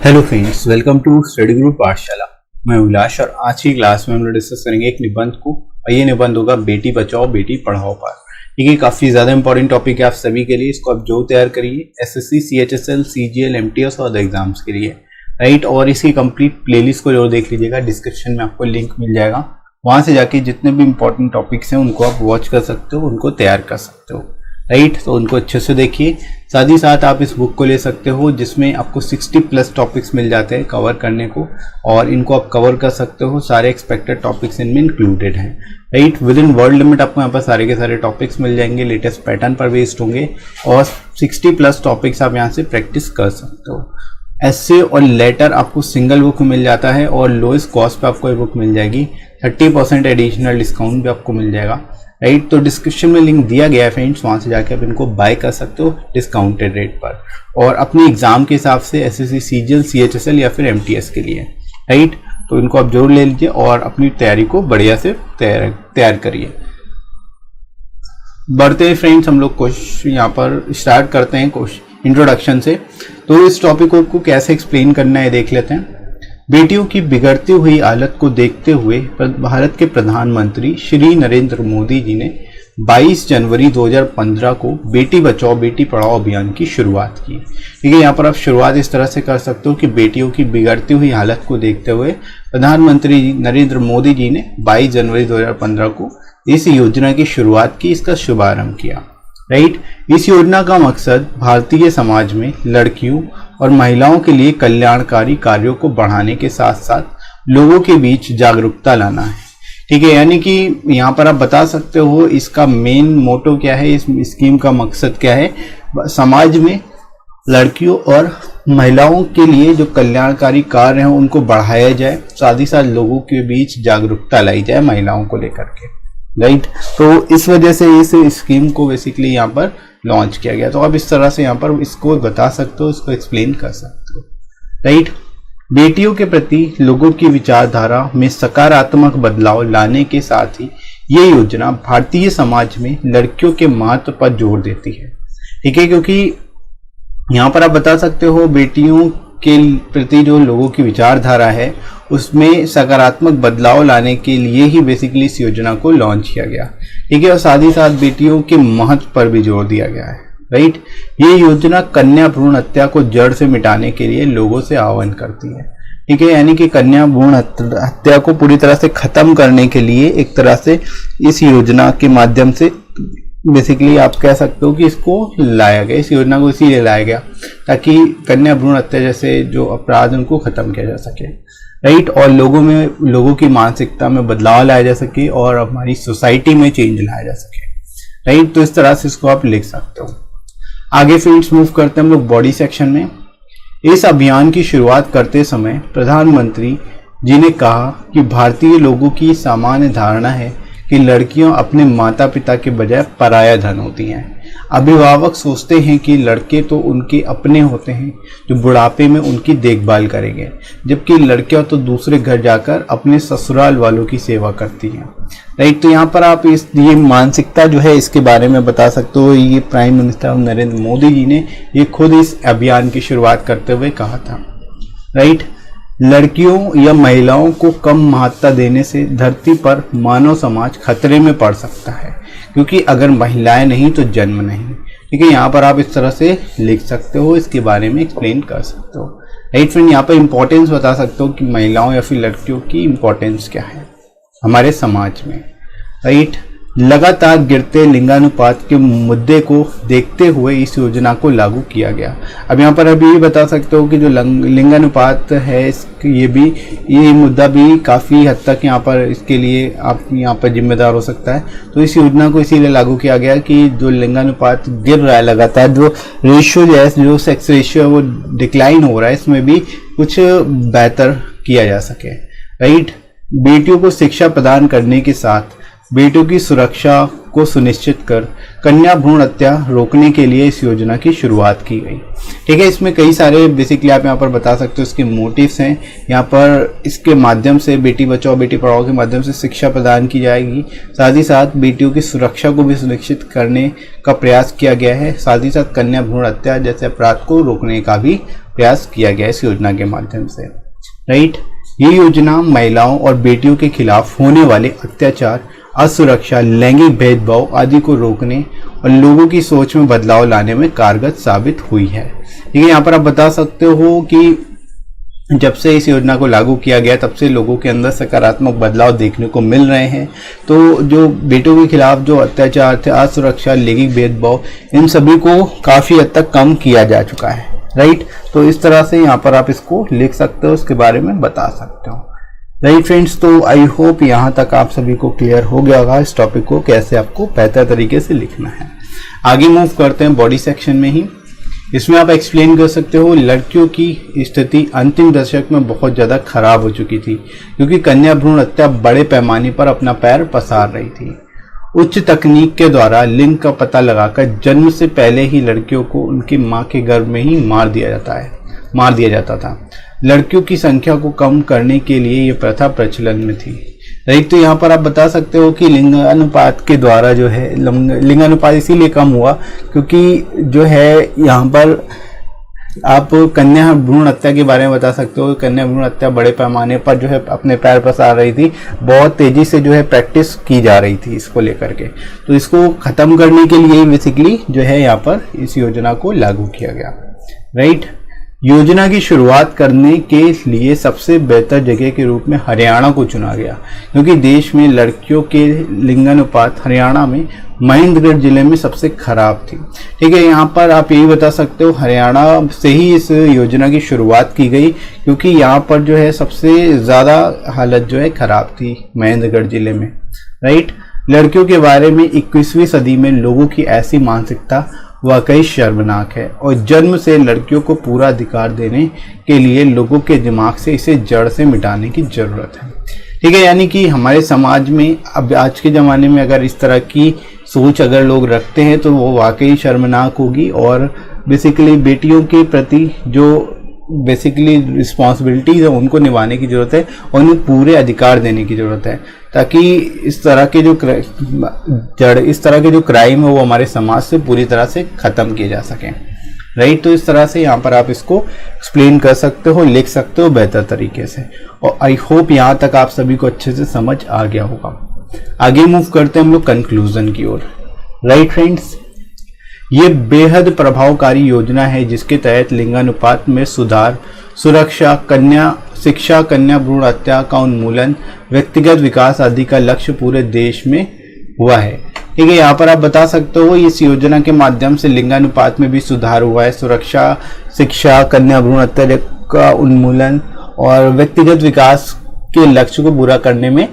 Hello friends, welcome to study group Pathshala. मैं उल्लास और आज की क्लास में हम लोग डिस्कस करेंगे एक निबंध को, और ये निबंध होगा बेटी बचाओ बेटी पढ़ाओ पर। ये काफी ज्यादा इंपॉर्टेंट टॉपिक है आप सभी के लिए। इसको आप जो तैयार करिए एसएससी, सीएचएसएल, सीजीएल, एमटीएस और एग्जाम्स के लिए, राइट। और इसकी कंप्लीट प्लेलिस्ट को जरूर देख लीजिएगा, डिस्क्रिप्शन में आपको लिंक मिल जाएगा। वहां से जाके जितने भी इंपॉर्टेंट टॉपिक्स हैं उनको आप वॉच कर सकते हो, उनको तैयार कर सकते हो, राइट। तो उनको अच्छे से देखिए। साथ ही साथ आप इस बुक को ले सकते हो जिसमें आपको 60+ टॉपिक्स मिल जाते हैं कवर करने को, और इनको आप कवर कर सकते हो। सारे एक्सपेक्टेड टॉपिक्स इनमें इंक्लूडेड हैं, right. With in word limit आपको यहाँ पर सारे के सारे टॉपिक्स मिल जाएंगे, लेटेस्ट पैटर्न पर बेस्ड होंगे, और 60+ टॉपिक्स आप यहाँ से प्रैक्टिस कर सकते हो। एस्से और लेटर आपको सिंगल बुक मिल जाता है, और लोएस्ट कॉस्ट पे आपको ये बुक मिल जाएगी। 30% एडिशनल डिस्काउंट भी आपको मिल जाएगा, राइट। तो डिस्क्रिप्शन में लिंक दिया गया है फ्रेंड्स, वहां से जाके आप इनको बाय कर सकते हो डिस्काउंटेड रेट पर, और अपने एग्जाम के हिसाब से एसएससी, सीजीएल, सीएचएसएल या फिर एमटीएस के लिए, राइट। तो इनको आप जरूर ले लीजिए और अपनी तैयारी को बढ़िया से तैयार करिए। बढ़ते हैं फ्रेंड्स, हम लोग क्वेश्चन यहाँ पर स्टार्ट करते हैं क्वेश्चन इंट्रोडक्शन से। तो इस टॉपिक को कैसे एक्सप्लेन करना है देख लेते हैं। बेटियों की बिगड़ती हुई हालत को देखते हुए भारत के प्रधानमंत्री श्री नरेंद्र मोदी जी ने 22 जनवरी 2015 को बेटी बचाओ बेटी पढ़ाओ अभियान की शुरुआत की। ठीक है, यहाँ पर आप शुरुआत इस तरह से कर सकते हो कि बेटियों की बिगड़ती हुई हालत को देखते हुए प्रधानमंत्री नरेंद्र मोदी जी ने 22 जनवरी 2015 को इस योजना की शुरुआत की, इसका शुभारंभ किया, राइट। इस योजना का मकसद भारतीय समाज में लड़कियों और महिलाओं के लिए कल्याणकारी कार्यों को बढ़ाने के साथ साथ लोगों के बीच जागरूकता लाना है। ठीक है, यानी कि यहाँ पर आप बता सकते हो इसका मेन मोटो क्या है, इस स्कीम का मकसद क्या है। समाज में लड़कियों और महिलाओं के लिए जो कल्याणकारी कार्य हैं उनको बढ़ाया जाए, साथ ही साथ लोगों के बीच जागरूकता लाई जाए महिलाओं को लेकर के, राइट। तो इस वजह से इस स्कीम को बेसिकली यहाँ पर लॉन्च किया गया। तो आप इस तरह से यहाँ पर इसको बता सकते हो, इसको एक्सप्लेन कर सकते हो, राइट। बेटियों के प्रति लोगों की विचारधारा में सकारात्मक बदलाव लाने के साथ ही ये योजना भारतीय समाज में लड़कियों के महत्व पर जोर देती है। ठीक है, क्योंकि यहाँ पर आप बता सकते हो बेटियों के प्रति जो लोगों की विचारधारा है उसमें सकारात्मक बदलाव लाने के लिए ही बेसिकली इस योजना को लॉन्च किया गया। ठीक है, और साथ ही साथ बेटियों के महत्व पर भी जोर दिया गया है, राइट। ये योजना कन्या भ्रूण हत्या को जड़ से मिटाने के लिए लोगों से आह्वान करती है। ठीक है, यानी कि कन्या भ्रूण हत्या को पूरी तरह से खत्म करने के लिए एक तरह से इस योजना के माध्यम से बेसिकली आप कह सकते हो कि इसको लाया गया, इस योजना को इसीलिए लाया गया ताकि कन्या भ्रूण हत्या जैसे जो अपराध उनको खत्म किया जा सके, राइट। और लोगों की मानसिकता में बदलाव लाया जा सके और हमारी सोसाइटी में चेंज लाया जा सके, राइट। तो इस तरह से इसको आप लिख सकते हो। आगे फ्रेंड्स मूव करते हैं हम लोग बॉडी सेक्शन में। इस अभियान की शुरुआत करते समय प्रधानमंत्री जी ने कहा कि भारतीय लोगों की सामान्य धारणा है कि लड़कियां अपने माता पिता के बजाय पराया धन होती हैं। अभिभावक सोचते हैं कि लड़के तो उनके अपने होते हैं जो बुढ़ापे में उनकी देखभाल करेंगे, जबकि लड़कियां तो दूसरे घर जाकर अपने ससुराल वालों की सेवा करती हैं, राइट। तो यहाँ पर आप ये मानसिकता जो है इसके बारे में बता सकते हो। ये प्राइम मिनिस्टर नरेंद्र मोदी जी ने ये खुद इस अभियान की शुरुआत करते हुए कहा था, राइट। लड़कियों या महिलाओं को कम महत्ता देने से धरती पर मानव समाज खतरे में पड़ सकता है, क्योंकि अगर महिलाएं नहीं तो जन्म नहीं। ठीक है, यहाँ पर आप इस तरह से लिख सकते हो, इसके बारे में एक्सप्लेन कर सकते हो, राइट फ्रेंड। यहाँ पर इंपॉर्टेंस बता सकते हो कि महिलाओं या फिर लड़कियों की इंपॉर्टेंस क्या है हमारे समाज में, राइट। लगातार गिरते लिंगानुपात के मुद्दे को देखते हुए इस योजना को लागू किया गया। अब यहाँ पर अभी बता सकते हो कि जो लिंगानुपात है ये मुद्दा भी काफ़ी हद तक यहाँ पर इसके लिए आप यहाँ पर जिम्मेदार हो सकता है। तो इस योजना को इसीलिए लागू किया गया कि जो लिंगानुपात गिर रहा है लगातार, जो रेशियो जो सेक्स रेशियो है वो डिक्लाइन हो रहा है, इसमें भी कुछ बेहतर किया जा सके, राइट। बेटियों को शिक्षा प्रदान करने के साथ बेटियों की सुरक्षा को सुनिश्चित कर कन्या भ्रूण हत्या रोकने के लिए इस योजना की शुरुआत की गई। ठीक है, इसमें कई सारे बेसिकली आप यहाँ पर बता सकते हो इसके मोटिव्स हैं। यहाँ पर इसके माध्यम से बेटी बचाओ बेटी पढ़ाओ के माध्यम से शिक्षा प्रदान की जाएगी, साथ ही साथ बेटियों की सुरक्षा को भी सुनिश्चित करने का प्रयास किया गया है, साथ ही साथ कन्या भ्रूण हत्या जैसे अपराध को रोकने का भी प्रयास किया गया इस योजना के माध्यम से। राइट, ये योजना महिलाओं और बेटियों के खिलाफ होने वाले अत्याचार, असुरक्षा, लैंगिक भेदभाव आदि को रोकने और लोगों की सोच में बदलाव लाने में कारगर साबित हुई है। ठीक है, यहाँ पर आप बता सकते हो कि जब से इस योजना को लागू किया गया तब से लोगों के अंदर सकारात्मक बदलाव देखने को मिल रहे हैं। तो जो बेटों के खिलाफ जो अत्याचार थे, असुरक्षा, लैंगिक भेदभाव, इन सभी को काफ़ी हद तक कम किया जा चुका है। राइट, तो इस तरह से यहाँ पर आप इसको लिख सकते हो, उसके बारे में बता सकते हो। राइट फ्रेंड्स, तो आई होप यहाँ तक आप सभी को क्लियर हो गया होगा इस टॉपिक को कैसे आपको बेहतर तरीके से लिखना है। आगे मूव करते हैं बॉडी सेक्शन में ही। इसमें आप एक्सप्लेन कर सकते हो लड़कियों की स्थिति अंतिम दशक में बहुत ज़्यादा खराब हो चुकी थी, क्योंकि कन्या भ्रूण हत्या बड़े पैमाने पर अपना पैर पसार रही थी। उच्च तकनीक के द्वारा लिंग का पता लगाकर जन्म से पहले ही लड़कियों को उनकी मां के गर्भ में ही मार दिया जाता था। लड़कियों की संख्या को कम करने के लिए ये प्रथा प्रचलन में थी। राइट, तो यहाँ पर आप बता सकते हो कि लिंगानुपात के द्वारा जो है लिंगानुपात इसीलिए कम हुआ क्योंकि जो है यहाँ पर आप कन्या भ्रूण हत्या के बारे में बता सकते हो। कन्या भ्रूण हत्या बड़े पैमाने पर जो है अपने पैर पसार रही थी, बहुत तेजी से जो है प्रैक्टिस की जा रही थी इसको लेकर के। तो इसको खत्म करने के लिए बेसिकली जो है यहाँ पर इस योजना को लागू किया गया। राइट, योजना की शुरुआत करने के लिए सबसे बेहतर जगह के रूप में हरियाणा को चुना गया, क्योंकि देश में लड़कियों के लिंगानुपात हरियाणा में महेंद्रगढ़ जिले में सबसे खराब थी। ठीक है, यहाँ पर आप यही बता सकते हो हरियाणा से ही इस योजना की शुरुआत की गई, क्योंकि यहाँ पर जो है सबसे ज़्यादा हालत जो है खराब थी महेंद्रगढ़ जिले में। राइट, लड़कियों के बारे में 21वीं सदी में लोगों की ऐसी मानसिकता वाकई शर्मनाक है और जन्म से लड़कियों को पूरा अधिकार देने के लिए लोगों के दिमाग से इसे जड़ से मिटाने की जरूरत है। ठीक है, यानी कि हमारे समाज में अब आज के ज़माने में अगर इस तरह की सोच अगर लोग रखते हैं तो वो वाकई शर्मनाक होगी और बेसिकली बेटियों के प्रति जो बेसिकली रिस्पॉन्सिबिलिटीज है उनको निभाने की ज़रूरत है और उन्हें पूरे अधिकार देने की ज़रूरत है, ताकि इस तरह के जो क्राइम है वो हमारे समाज से पूरी तरह से ख़त्म किए जा सकें। राइट, तो इस तरह से यहाँ पर आप इसको एक्सप्लेन कर सकते हो, लिख सकते हो बेहतर तरीके से। और आई होप यहाँ तक आप सभी को अच्छे से समझ आ गया होगा। आगे मूव करते हैं हम लोग कंक्लूजन की ओर। राइट फ्रेंड्स, ये बेहद प्रभावकारी योजना है जिसके तहत लिंगानुपात में सुधार, सुरक्षा, कन्या शिक्षा, कन्या भ्रूण हत्या का उन्मूलन, व्यक्तिगत विकास आदि का लक्ष्य पूरे देश में हुआ है। ठीक है, यहाँ पर आप बता सकते हो इस योजना के माध्यम से लिंगानुपात में भी सुधार हुआ है। सुरक्षा, शिक्षा, कन्या भ्रूण हत्या का उन्मूलन और व्यक्तिगत विकास के लक्ष्य को पूरा करने में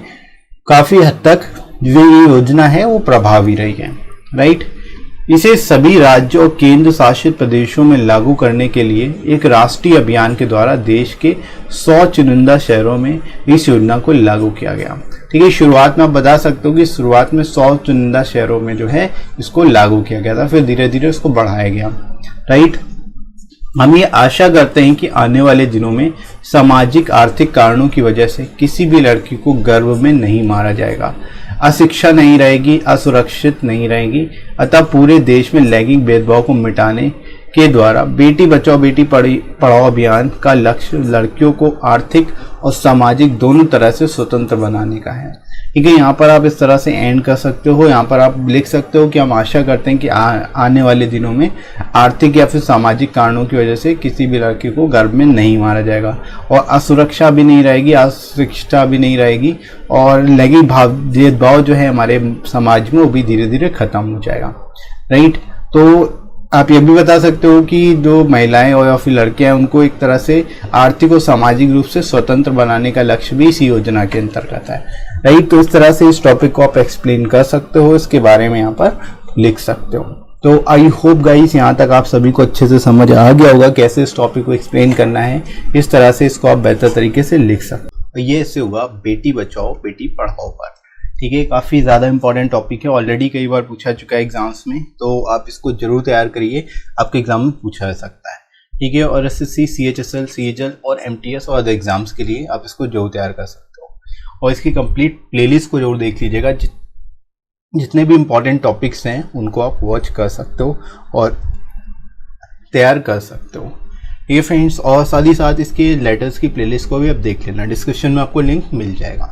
काफी हद तक जो ये योजना है वो प्रभावी रही है। राइट, इसे सभी राज्यों और केंद्र शासित प्रदेशों में लागू करने के लिए एक राष्ट्रीय अभियान के द्वारा देश के 100 चुनिंदा शहरों में इस योजना को लागू किया गया। ठीक है, शुरुआत में आप बता सकते हो कि शुरुआत में 100 चुनिंदा शहरों में जो है इसको लागू किया गया था, फिर धीरे धीरे इसको बढ़ाया गया। राइट, हम ये आशा करते हैं कि आने वाले दिनों में सामाजिक आर्थिक कारणों की वजह से किसी भी लड़की को गर्भ में नहीं मारा जाएगा, अशिक्षा नहीं रहेगी, असुरक्षित नहीं रहेगी। अतः पूरे देश में लैंगिक भेदभाव को मिटाने के द्वारा बेटी बचाओ बेटी पढ़ाओ अभियान का लक्ष्य लड़कियों को आर्थिक और सामाजिक दोनों तरह से स्वतंत्र बनाने का है। ठीक है, यहाँ पर आप इस तरह से एंड कर सकते हो। यहाँ पर आप लिख सकते हो कि हम आशा करते हैं कि आने वाले दिनों में आर्थिक या फिर सामाजिक कारणों की वजह से किसी भी लड़की को गर्भ में नहीं मारा जाएगा और असुरक्षा भी नहीं रहेगी, अशिक्षा भी नहीं रहेगी और लैंगिक भेदभाव जो है हमारे समाज में वो भी धीरे धीरे खत्म हो जाएगा। राइट, तो आप ये भी बता सकते हो कि जो महिलाएं और या फिर लड़कियां हैं उनको एक तरह से आर्थिक और सामाजिक रूप से स्वतंत्र बनाने का लक्ष्य भी इस योजना के अंतर्गत है। राइट, तो इस तरह से इस टॉपिक को आप एक्सप्लेन कर सकते हो, इसके बारे में यहाँ पर लिख सकते हो। तो आई होप गाइस यहाँ तक आप सभी को अच्छे से समझ आ गया होगा कैसे इस टॉपिक को एक्सप्लेन करना है, इस तरह से इसको आप बेहतर तरीके से लिख सकते हो। ये इससे हुआ बेटी बचाओ बेटी पढ़ाओ पर। ठीक है, काफ़ी ज़्यादा इंपॉर्टेंट टॉपिक है, ऑलरेडी कई बार पूछा चुका है एग्जाम्स में, तो आप इसको जरूर तैयार करिए, आपके एग्जाम में पूछा जा सकता है। ठीक है, और SSC, CHSL, CHL और MTS और अदर एग्जाम्स के लिए आप इसको जरूर तैयार कर सकते हो और इसकी कंप्लीट प्लेलिस्ट को जरूर देख लीजिएगा। जितने भी इंपॉर्टेंट टॉपिक्स हैं उनको आप वॉच कर सकते हो और तैयार कर सकते हो। ठीक है फ्रेंड्स, और साथ ही साथ इसके लेटर्स की प्लेलिस्ट को भी आप देख लेना, डिस्क्रिप्शन में आपको लिंक मिल जाएगा।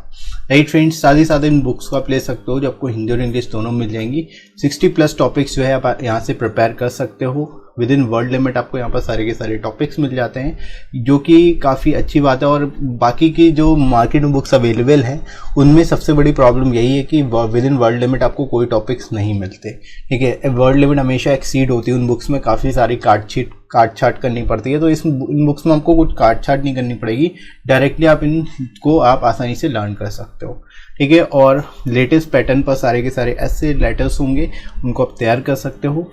राइट फ्रेंड्स, साथ ही साथ इन बुक्स को आप ले सकते हो जो आपको हिंदी और इंग्लिश दोनों मिल जाएंगी। 60+ टॉपिक्स जो है आप यहाँ से प्रिपेयर कर सकते हो। विद इन वर्ड लिमिट आपको यहाँ पर सारे के सारे टॉपिक्स मिल जाते हैं, जो कि काफ़ी अच्छी बात है। और बाकी की जो मार्केट में बुक्स अवेलेबल हैं उनमें सबसे बड़ी प्रॉब्लम यही है कि विद इन वर्ड लिमिट आपको कोई टॉपिक्स नहीं मिलते। ठीक है, वर्ड लिमिट हमेशा एक्सीड होती है उन बुक्स में, काफ़ी सारी काट छाट करनी पड़ती है। तो इन बुक्स में आपको कुछ काट छाट नहीं करनी पड़ेगी, डायरेक्टली आप इनको आप आसानी से लर्न कर सकते हो। ठीक है, और लेटेस्ट पैटर्न पर सारे के सारे ऐसे लेटर्स होंगे, उनको आप तैयार कर सकते हो।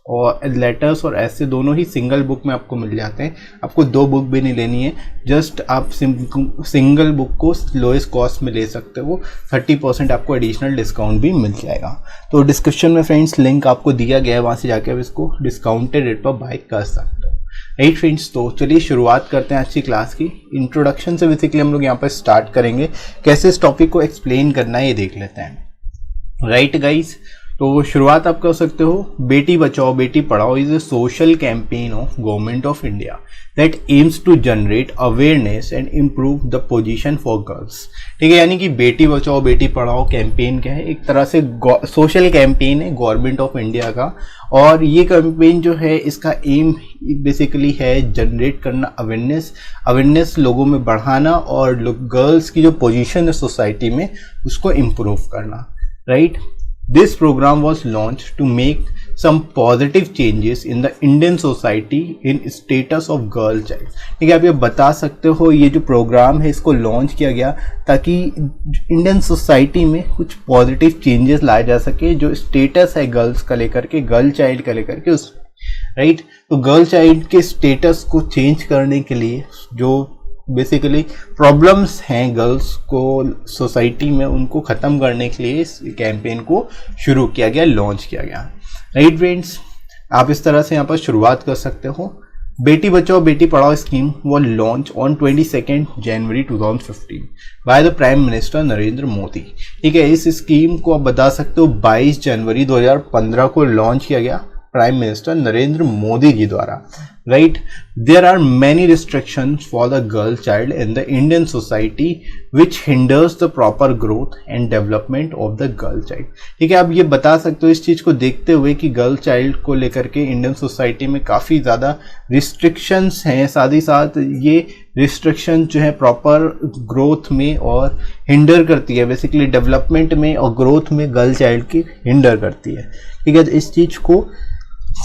और लेटर्स और ऐसे दोनों ही सिंगल बुक में आपको मिल जाते हैं, आपको 2 बुक भी नहीं लेनी है, जस्ट आप सिंगल बुक को लोएस्ट कॉस्ट में ले सकते हो। 30% आपको एडिशनल डिस्काउंट भी मिल जाएगा। तो डिस्क्रिप्शन में फ्रेंड्स लिंक आपको दिया गया है, वहाँ से जाके आप इसको डिस्काउंटेड रेट पर बाय कर सकते हो। राइट फ्रेंड्स, तो चलिए शुरुआत करते हैं आज की क्लास की। इंट्रोडक्शन से बेसिकली हम लोग यहाँ पर स्टार्ट करेंगे, कैसे इस टॉपिक को एक्सप्लेन करना है ये देख लेते हैं। राइट गाइज, तो शुरुआत आप कर सकते हो। बेटी Bachao Beti Padhao is a social campaign of government of India that aims to generate awareness and improve the position for girls. ठीक है, यानी कि बेटी बचाओ बेटी पढ़ाओ कैंपेन क्या है, एक तरह से सोशल कैंपेन है गवर्नमेंट ऑफ इंडिया का। और ये कैंपेन जो है इसका एम बेसिकली है जनरेट करना अवेयरनेस लोगों में बढ़ाना, और गर्ल्स की जो पोजीशन है सोसाइटी में उसको इम्प्रूव करना। Right, This program was launched to make some positive changes in the Indian society in status of girl child। ठीक है, आप ये बता सकते हो ये जो प्रोग्राम है इसको लॉन्च किया गया ताकि इंडियन सोसाइटी में कुछ पॉजिटिव चेंजेस लाए जा सके, जो स्टेटस है गर्ल्स का लेकर के, गर्ल चाइल्ड का लेकर के उस राइट। तो गर्ल चाइल्ड के स्टेटस को चेंज करने के लिए जो बेसिकली प्रॉब्लम्स हैं गर्ल्स को सोसाइटी में, उनको ख़त्म करने के लिए इस कैंपेन को शुरू किया गया, लॉन्च किया गया। राइट फ्रेंड्स, आप इस तरह से यहाँ पर शुरुआत कर सकते हो। बेटी बचाओ बेटी पढ़ाओ स्कीम वो launch on 22 January 2015 by the prime minister Narendra Modi. ठीक है, इस स्कीम को आप बता सकते हो 22 जनवरी 2015 को लॉन्च किया गया प्राइम मिनिस्टर नरेंद्र मोदी जी द्वारा। Right, there are many restrictions for the girl child in the Indian society which hinders the proper growth and development of the girl child। ठीक है, आप ये बता सकते हो इस चीज़ को देखते हुए कि गर्ल चाइल्ड को लेकर के इंडियन सोसाइटी में काफ़ी ज़्यादा रिस्ट्रिक्शंस हैं, साथ ही साथ ये रिस्ट्रिक्शन जो है प्रॉपर ग्रोथ में और हिंडर करती है, बेसिकली डेवलपमेंट में और ग्रोथ में गर्ल चाइल्ड की हिंडर करती है। ठीक है, इस चीज़ को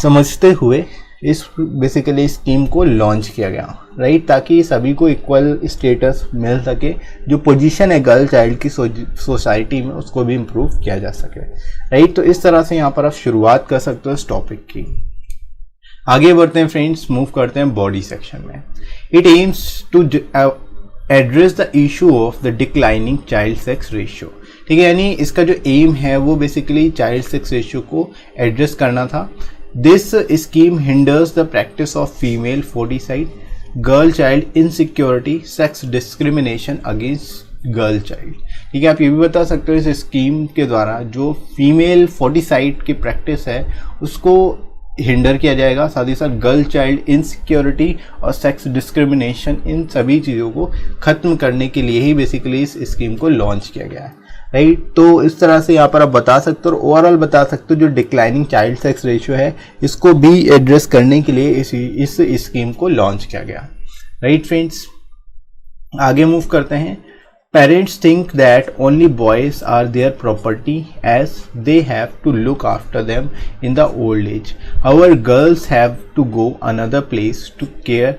समझते हुए इस बेसिकली स्कीम को लॉन्च किया गया। राइट, ताकि सभी को इक्वल स्टेटस मिल सके, जो पोजीशन है गर्ल चाइल्ड की सोसाइटी में उसको भी इम्प्रूव किया जा सके। राइट, तो इस तरह से यहाँ पर आप शुरुआत कर सकते हो इस टॉपिक की। आगे बढ़ते हैं फ्रेंड्स, मूव करते हैं बॉडी सेक्शन में। It aims to address the issue of the declining child sex ratio. ठीक है, यानी इसका जो एम है वो बेसिकली चाइल्ड सेक्स रेशियो को एड्रेस करना था। This scheme hinders the practice of female foeticide, girl child insecurity, sex discrimination against girl child। ठीक है, आप ये भी बता सकते हो इस स्कीम के द्वारा जो फीमेल फोर्टिसाइड की प्रैक्टिस है उसको हिंडर किया जाएगा, साथ ही साथ गर्ल चाइल्ड इनसिक्योरिटी और सेक्स डिस्क्रिमिनेशन, इन सभी चीज़ों को ख़त्म करने के लिए ही बेसिकली इस स्कीम को लॉन्च किया गया है। राइट, तो इस तरह से यहाँ पर आप बता सकते हो और ओवरऑल बता सकते हो जो डिक्लाइनिंग चाइल्ड सेक्स रेशियो है इसको भी एड्रेस करने के लिए इस स्कीम को लॉन्च किया गया। राइट फ्रेंड्स, आगे मूव करते हैं। Parents think that only boys are their property as they have to look after them in the old age. However, girls have to go another place to care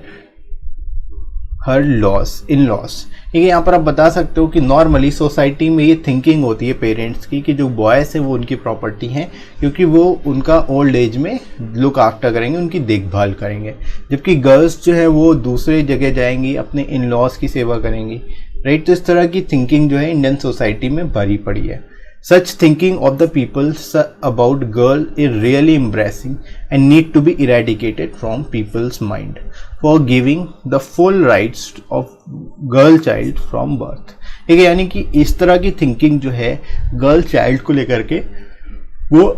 her in-laws। ठीक है, यहाँ पर आप बता सकते हो कि नॉर्मली सोसाइटी में ये थिंकिंग होती है पेरेंट्स की कि जो बॉयज़ हैं वो उनकी प्रॉपर्टी हैं, क्योंकि वो उनका ओल्ड एज में लुक आफ्टर करेंगे, उनकी देखभाल करेंगे, जबकि गर्ल्स जो है वो दूसरे जगह जाएंगी, अपने इन लॉज की सेवा करेंगी। राइट, तो इस तरह की थिंकिंग जो है इंडियन सोसाइटी में भरी पड़ी है। Such thinking of the people about girl is really embarrassing and need to be eradicated from people's mind for giving the full rights of girl child from birth. ठीक है, यानी कि इस तरह की थिंकिंग जो है गर्ल चाइल्ड को लेकर के वो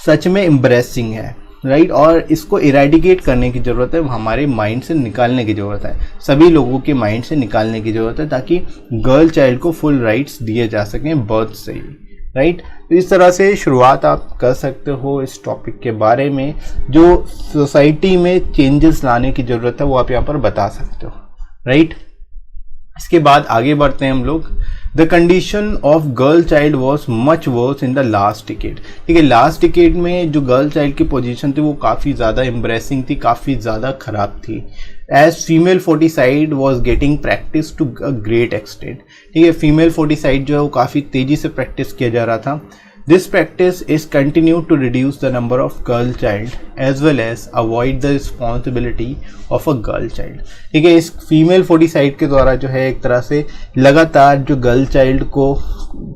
सच में एम्ब्रेसिंग है। राइट, और इसको इरेडिकेट करने की ज़रूरत है, हमारे माइंड से निकालने की ज़रूरत है, सभी लोगों के माइंड से निकालने की ज़रूरत है, ताकि गर्ल चाइल्ड को फुल राइट्स दिए जा सकें बर्थ से ही। राइट, तो इस तरह से शुरुआत आप कर सकते हो इस टॉपिक के बारे में। जो सोसाइटी में चेंजेस लाने की ज़रूरत है वो आप यहाँ पर बता सकते हो। राइट, इसके बाद आगे बढ़ते हैं हम लोग। The condition of girl child was much worse in the last decade. ठीक है, लास्ट डिकेड में जो गर्ल चाइल्ड की पोजीशन थी वो काफ़ी ज़्यादा एम्ब्रेसिंग थी, काफ़ी ज़्यादा खराब थी। As female foeticide was getting practice to a great extent. ठीक है, फीमेल फोर्टिसाइड जो है वो काफ़ी तेज़ी से प्रैक्टिस किया जा रहा था। This practice is continued to reduce the number of girl child as well as avoid the responsibility of a girl child। ठीक है, इस फीमेल फोर्टिसाइड के द्वारा जो है एक तरह से लगातार जो गर्ल चाइल्ड को,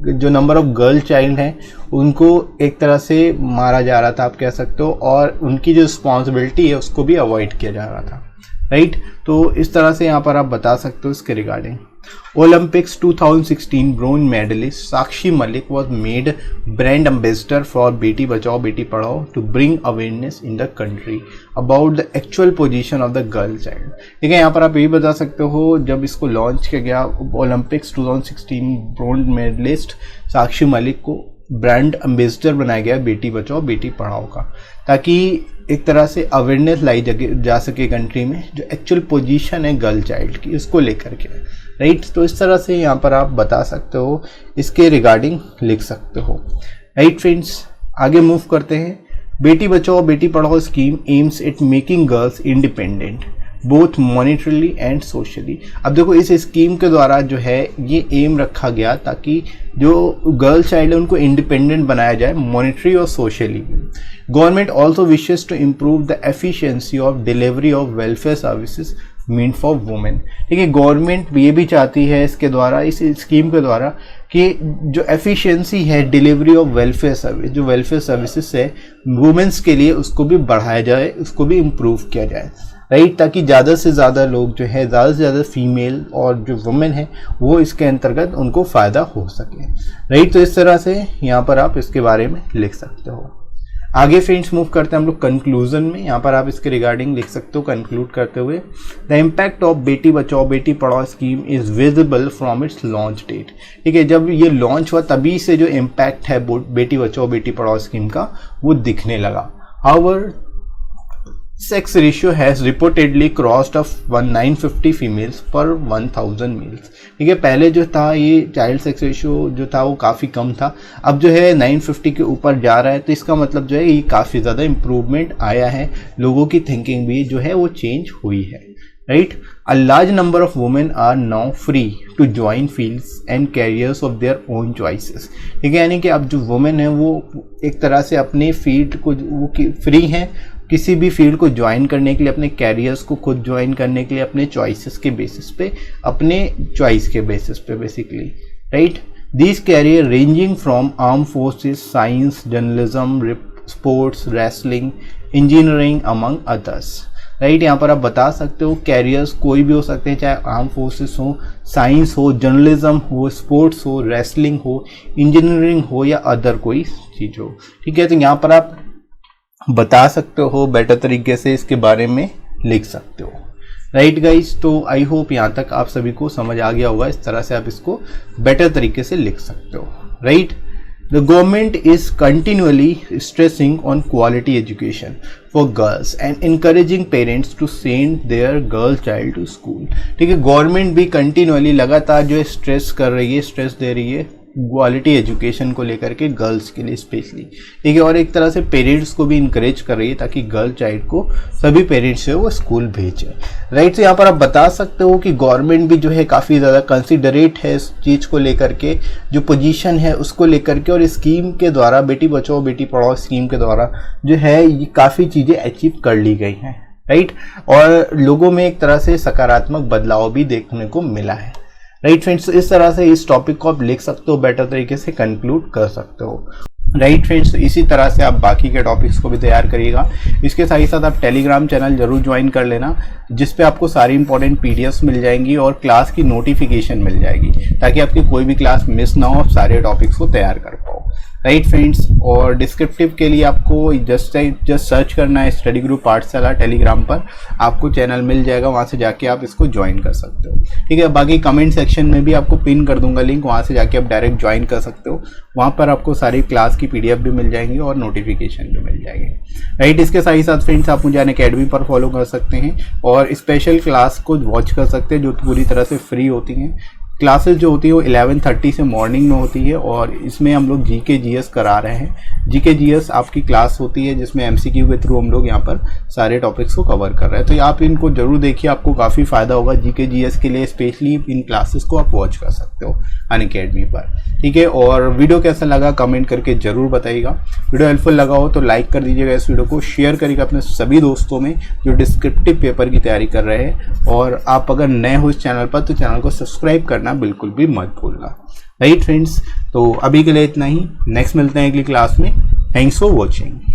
जो नंबर ऑफ गर्ल चाइल्ड हैं उनको एक तरह से मारा जा रहा था आप कह सकते हो, और उनकी जो रिस्पॉन्सिबिलिटी है उसको भी अवॉइड किया जा रहा था। राइट, तो इस तरह से यहाँ पर आप बता सकते हो इसके regarding. Olympics 2016 bronze medalist Sakshi Malik was made brand ambassador for Beti Bachao Beti Padhao to bring awareness in the country about the actual position of the girl child। ठीक है, यहाँ पर आप ये बता सकते हो जब इसको लॉन्च किया गया Olympics 2016 bronze medallist Sakshi Malik को ब्रांड एम्बेसडर बनाया गया बेटी बचाओ बेटी पढ़ाओ का, ताकि एक तरह से अवेयरनेस लाई जा सके कंट्री में जो एक्चुअल पोजीशन है गर्ल चाइल्ड की, इसको लेकर के। राइट, तो इस तरह से यहाँ पर आप बता सकते हो, इसके रिगार्डिंग लिख सकते हो। राइट फ्रेंड्स, आगे मूव करते हैं। बेटी Bachao Beti Padhao scheme aims at making girls independent both मॉनिटरली and socially. अब देखो इस स्कीम के द्वारा जो है ये एम रखा गया ताकि जो गर्ल चाइल्ड है उनको इंडिपेंडेंट बनाया जाए मॉनिटरी और socially. Government also wishes to improve the efficiency of delivery of welfare services mean for women. ठीक है, गवर्नमेंट ये भी चाहती है इसके द्वारा, इस स्कीम के द्वारा, कि जो एफिशिएंसी है डिलीवरी ऑफ वेलफेयर सर्विस, जो वेलफेयर सर्विसेज है वुमेन्स के लिए, उसको भी बढ़ाया जाए, उसको भी इम्प्रूव किया जाए। राइट, ताकि ज़्यादा से ज़्यादा लोग जो है, ज़्यादा से ज़्यादा फीमेल और जो वुमेन है वो इसके अंतर्गत उनको फ़ायदा हो सके। राइट, तो इस तरह से यहाँ पर आप इसके बारे में लिख सकते हो। आगे फ्रेंड्स मूव करते हैं हम लोग कंक्लूजन में। यहाँ पर आप इसके रिगार्डिंग लिख सकते हो कंक्लूड करते हुए, द इम्पैक्ट ऑफ बेटी Bachao Beti Padhao scheme is visible from its launch date. ठीक है, जब ये लॉन्च हुआ तभी से जो इम्पैक्ट है बेटी बचाओ बेटी पढ़ाओ स्कीम का वो दिखने लगा। However sex ratio has reportedly crossed of 950 females per 1000 males। ठीक है, पहले जो था ये चाइल्ड सेक्स रेशियो जो था वो काफ़ी कम था, अब जो है 950 के ऊपर जा रहा है। तो इसका मतलब जो है ये काफ़ी ज़्यादा इम्प्रूवमेंट आया है, लोगों की थिंकिंग भी जो है वो चेंज हुई है। Right, a large number of women are now free to join fields and careers of their own choices. ठीक है, यानी कि अब जो वुमेन है वो एक तरह से अपने फील्ड को वो फ्री हैं किसी भी फील्ड को ज्वाइन करने के लिए, अपने कैरियर्स को खुद ज्वाइन करने के लिए, अपने चॉइसेस के बेसिस पे, अपने चॉइस के बेसिस पे basically. Right, this career ranging from arm forces, science, journalism, sports, wrestling, engineering among others. Right, यहाँ पर आप बता सकते हो कैरियर्स कोई भी हो सकते हैं, चाहे आर्म फोर्सेस हो, साइंस हो, जर्नलिज्म हो, स्पोर्ट्स हो, रेसलिंग हो, इंजीनियरिंग हो या अदर कोई चीज़ हो। ठीक है, तो यहाँ पर आप बता सकते हो, बेटर तरीके से इसके बारे में लिख सकते हो। राइट गाइज, तो आई होप यहाँ तक आप सभी को समझ आ गया होगा, इस तरह से आप इसको बेटर तरीके से लिख सकते हो। Right, the government is continuously stressing on quality education for girls and encouraging parents to send their girl child to school. ठीक है, गवर्नमेंट भी कंटिन्यूअली लगातार जो है स्ट्रेस कर रही है, स्ट्रेस दे रही है क्वालिटी एजुकेशन को लेकर के गर्ल्स के लिए स्पेशली। ठीक है, और एक तरह से पेरेंट्स को भी इंकरेज कर रही है ताकि गर्ल चाइल्ड को सभी पेरेंट्स जो है वो स्कूल भेजें। राइट, तो यहाँ पर आप बता सकते हो कि गवर्नमेंट भी जो है काफ़ी ज़्यादा कंसिडरेट है इस चीज़ को लेकर के, जो पोजीशन है उसको लेकर के, और स्कीम के द्वारा बेटी बचाओ बेटी पढ़ाओ स्कीम के द्वारा जो है ये काफ़ी चीज़ें अचीव कर ली गई हैं। राइट, और लोगों में एक तरह से सकारात्मक बदलाव भी देखने को मिला है। राइट फ्रेंड्स, इस तरह से इस टॉपिक को आप लिख सकते हो, बेटर तरीके से कंक्लूड कर सकते हो। राइट फ्रेंड्स, इसी तरह से आप बाकी के टॉपिक्स को भी तैयार करिएगा। इसके साथ ही साथ आप टेलीग्राम चैनल जरूर ज्वाइन कर लेना, जिस पे आपको सारी इंपॉर्टेंट पीडीएफ्स मिल जाएंगी और क्लास की नोटिफिकेशन मिल जाएगी, ताकि आपकी कोई भी क्लास मिस ना हो, आप सारे टॉपिक्स को तैयार कर पाओ। Right friends. और डिस्क्रिप्टिव के लिए आपको जस्ट सर्च करना है स्टडी ग्रुप पाठशाला टेलीग्राम पर, आपको चैनल मिल जाएगा, वहाँ से जाके आप इसको ज्वाइन कर सकते हो। ठीक है, बाकी कमेंट सेक्शन में भी आपको पिन कर दूंगा लिंक, वहाँ से जाके आप डायरेक्ट ज्वाइन कर सकते हो। वहाँ पर आपको सारी क्लास की PDF भी मिल जाएंगी और नोटिफिकेशन भी मिल जाएंगे। राइट, इसके साथ ही साथ फ्रेंड्स आप मुझे अनअकैडमी पर फॉलो कर सकते हैं और स्पेशल क्लास को वॉच कर सकते हैं जो पूरी तरह से फ्री होती हैं। क्लासेस जो होती है वो 11:30 से मॉर्निंग में होती है और इसमें हम लोग GK GS करा रहे हैं। GK GS आपकी क्लास होती है जिसमें MCQ के थ्रू हम लोग यहाँ पर सारे टॉपिक्स को कवर कर रहे हैं, तो आप इनको जरूर देखिए, आपको काफ़ी फायदा होगा। GK GS के लिए स्पेशली इन क्लासेस को आप वॉच कर सकते हो अनअकैडमी पर। ठीक है, और वीडियो कैसा लगा कमेंट करके जरूर बताइएगा। वीडियो हेल्पफुल लगा हो तो लाइक कर दीजिएगा, इस वीडियो को शेयर करिएगा अपने सभी दोस्तों में जो डिस्क्रिप्टिव पेपर की तैयारी कर रहे हैं। और आप अगर नए हो इस चैनल पर तो चैनल को सब्सक्राइब करना बिल्कुल भी मत भूलना। राइट फ्रेंड्स, तो अभी के लिए इतना ही, नेक्स्ट मिलते हैं अगली क्लास में। Thanks for watching.